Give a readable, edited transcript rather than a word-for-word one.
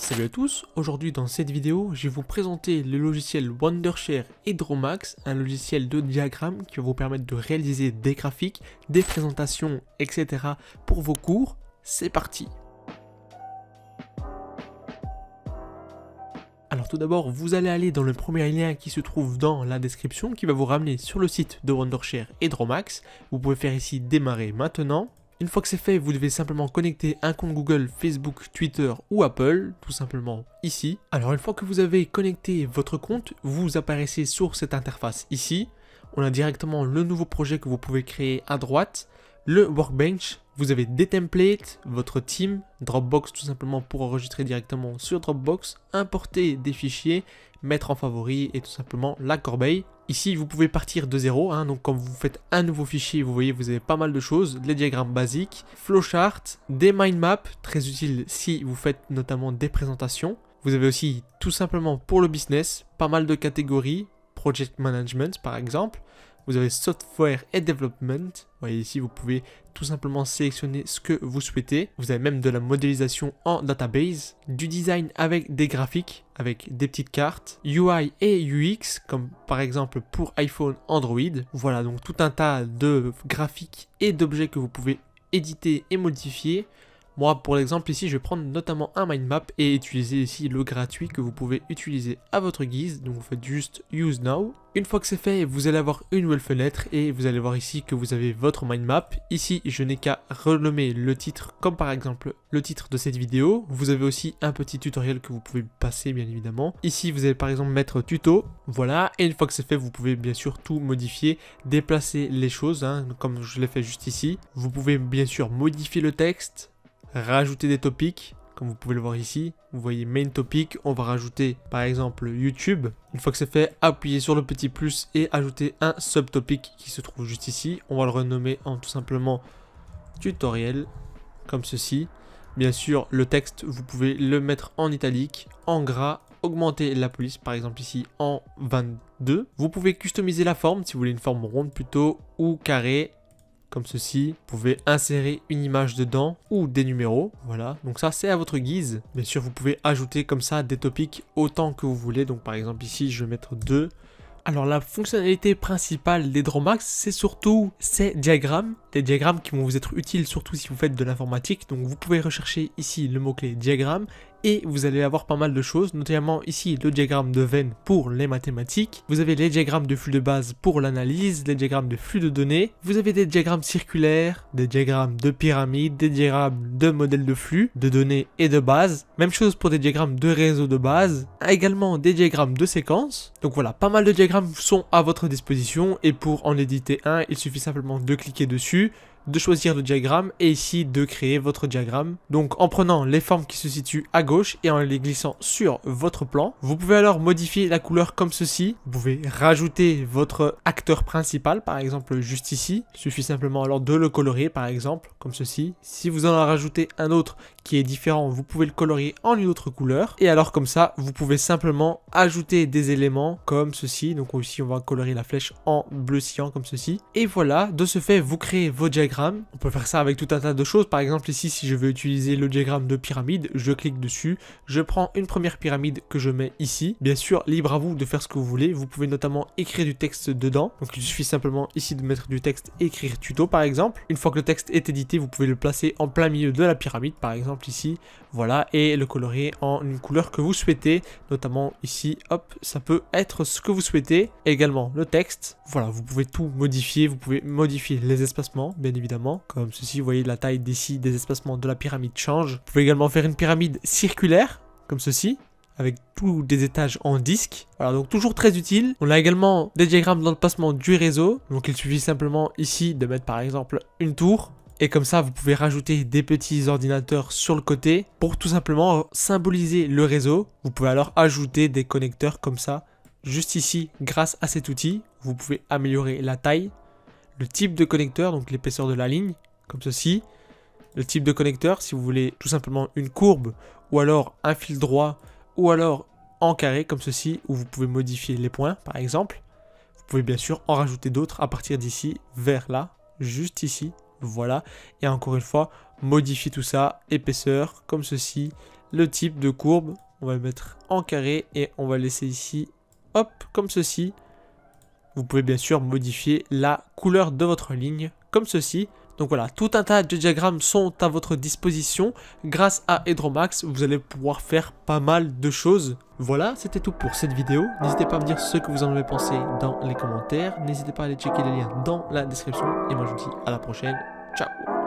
Salut à tous, aujourd'hui dans cette vidéo, je vais vous présenter le logiciel Wondershare Hydromax, un logiciel de diagramme qui va vous permettre de réaliser des graphiques, des présentations, etc. pour vos cours. C'est parti! Alors tout d'abord, vous allez aller dans le premier lien qui se trouve dans la description qui va vous ramener sur le site de Wondershare Hydromax. Vous pouvez faire ici démarrer maintenant. Une fois que c'est fait, vous devez simplement connecter un compte Google, Facebook, Twitter ou Apple, tout simplement ici. Alors une fois que vous avez connecté votre compte, vous apparaissez sur cette interface ici. On a directement le nouveau projet que vous pouvez créer à droite, le Workbench. Vous avez des templates, votre theme, Dropbox tout simplement pour enregistrer directement sur Dropbox, importer des fichiers, mettre en favori et tout simplement la corbeille. Ici, vous pouvez partir de zéro, donc quand vous faites un nouveau fichier, vous voyez, vous avez pas mal de choses, les diagrammes basiques, flowchart, des mind maps, très utiles si vous faites notamment des présentations. Vous avez aussi tout simplement pour le business, pas mal de catégories, project management par exemple. Vous avez software et development. Vous voyez ici, vous pouvez tout simplement sélectionner ce que vous souhaitez. Vous avez même de la modélisation en database, du design avec des graphiques, avec des petites cartes, UI et UX, comme par exemple pour iPhone, Android. Voilà, donc tout un tas de graphiques et d'objets que vous pouvez éditer et modifier. Moi, pour l'exemple ici, je vais prendre notamment un mind map et utiliser ici le gratuit que vous pouvez utiliser à votre guise. Donc vous faites juste Use Now. Une fois que c'est fait, vous allez avoir une nouvelle fenêtre et vous allez voir ici que vous avez votre mind map. Ici, je n'ai qu'à renommer le titre comme par exemple le titre de cette vidéo. Vous avez aussi un petit tutoriel que vous pouvez passer bien évidemment. Ici, vous allez par exemple mettre tuto. Voilà, et une fois que c'est fait, vous pouvez bien sûr tout modifier, déplacer les choses comme je l'ai fait juste ici. Vous pouvez bien sûr modifier le texte, rajouter des topics, comme vous pouvez le voir ici. Vous voyez main topic, on va rajouter par exemple YouTube. Une fois que c'est fait, appuyez sur le petit plus et ajouter un subtopic qui se trouve juste ici. On va le renommer en tout simplement tutoriel, comme ceci. Bien sûr, le texte, vous pouvez le mettre en italique, en gras, augmenter la police, par exemple ici en 22. Vous pouvez customiser la forme, si vous voulez une forme ronde plutôt, ou carrée, comme ceci. Vous pouvez insérer une image dedans ou des numéros. Voilà, donc ça c'est à votre guise. Bien sûr, vous pouvez ajouter comme ça des topics autant que vous voulez. Donc par exemple ici, je vais mettre 2. Alors la fonctionnalité principale d'Hydromax, c'est surtout ces diagrammes. Des diagrammes qui vont vous être utiles surtout si vous faites de l'informatique. Donc vous pouvez rechercher ici le mot-clé diagramme et vous allez avoir pas mal de choses, notamment ici le diagramme de Venn pour les mathématiques. Vous avez les diagrammes de flux de base pour l'analyse, les diagrammes de flux de données. Vous avez des diagrammes circulaires, des diagrammes de pyramide, des diagrammes de modèles de flux, de données et de base. Même chose pour des diagrammes de réseau de base, également des diagrammes de séquence. Donc voilà, pas mal de diagrammes sont à votre disposition et pour en éditer un, il suffit simplement de cliquer dessus, de choisir le diagramme et ici de créer votre diagramme. Donc en prenant les formes qui se situent à gauche et en les glissant sur votre plan, vous pouvez alors modifier la couleur comme ceci. Vous pouvez rajouter votre acteur principal par exemple juste ici. Il suffit simplement alors de le colorier par exemple comme ceci. Si vous en rajoutez un autre qui est différent, vous pouvez le colorier en une autre couleur. Et alors comme ça, vous pouvez simplement ajouter des éléments comme ceci. Donc ici on va colorier la flèche en bleu cyan comme ceci. Et voilà, de ce fait, vous créez vos diagrammes. On peut faire ça avec tout un tas de choses. Par exemple ici, si je veux utiliser le diagramme de pyramide, je clique dessus, je prends une première pyramide que je mets ici. Bien sûr, libre à vous de faire ce que vous voulez. Vous pouvez notamment écrire du texte dedans. Donc il suffit simplement ici de mettre du texte et écrire tuto par exemple. Une fois que le texte est édité, vous pouvez le placer en plein milieu de la pyramide par exemple ici. Voilà, et le colorier en une couleur que vous souhaitez. Notamment ici, hop, ça peut être ce que vous souhaitez. Et également le texte. Voilà, vous pouvez tout modifier. Vous pouvez modifier les espacements, bien évidemment. Comme ceci, vous voyez la taille d'ici des espacements de la pyramide change. Vous pouvez également faire une pyramide circulaire, comme ceci, avec tous des étages en disque. Voilà, donc toujours très utile. On a également des diagrammes d'emplacement du réseau. Donc il suffit simplement ici de mettre par exemple une tour. Et comme ça, vous pouvez rajouter des petits ordinateurs sur le côté pour tout simplement symboliser le réseau. Vous pouvez alors ajouter des connecteurs comme ça, juste ici, grâce à cet outil. Vous pouvez améliorer la taille, le type de connecteur, donc l'épaisseur de la ligne, comme ceci. Le type de connecteur, si vous voulez tout simplement une courbe, ou alors un fil droit, ou alors en carré, comme ceci, où vous pouvez modifier les points, par exemple. Vous pouvez bien sûr en rajouter d'autres à partir d'ici, vers là, juste ici. Voilà, et encore une fois, modifier tout ça, épaisseur, comme ceci, le type de courbe. On va le mettre en carré et on va le laisser ici, hop, comme ceci. Vous pouvez bien sûr modifier la couleur de votre ligne, comme ceci. Donc voilà, tout un tas de diagrammes sont à votre disposition. Grâce à Edromax, vous allez pouvoir faire pas mal de choses. Voilà, c'était tout pour cette vidéo. N'hésitez pas à me dire ce que vous en avez pensé dans les commentaires. N'hésitez pas à aller checker les liens dans la description. Et moi je vous dis à la prochaine. Ciao.